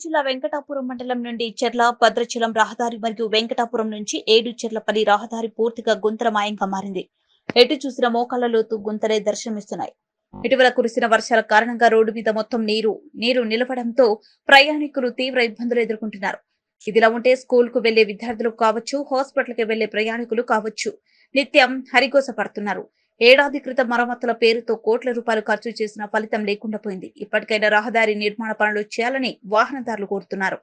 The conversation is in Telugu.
జిల్లా వెంకటాపురం మండలం నుండి చెర్ల భద్రాచలం రహదారి మరియు వెంకటాపురం నుంచి ఏడుచెర్లపల్లి రహదారి పూర్తిగా గుంతలమయంగా మారింది. ఎటు చూసిన మోకాళ్ల లోతు గుంతలే దర్శనమిస్తున్నాయి. ఇటీవల కురిసిన వర్షాల కారణంగా రోడ్డు మీద మొత్తం నీరు నిలవడంతో ప్రయాణికులు తీవ్ర ఇబ్బందులు ఎదుర్కొంటున్నారు. ఇదిలా ఉంటే స్కూల్ కు వెళ్లే విద్యార్థులు కావచ్చు, హాస్పిటల్ కి వెళ్లే ప్రయాణికులు కావచ్చు నిత్యం హరిగోస పడుతున్నారు. ఏడాది క్రితం మరమ్మతుల పేరుతో కోట్ల రూపాయలు ఖర్చు చేసిన ఫలితం లేకుండా పోయింది. ఇప్పటికైనా రహదారి నిర్మాణ పనులు చేయాలని వాహనదారులు కోరుతున్నారు.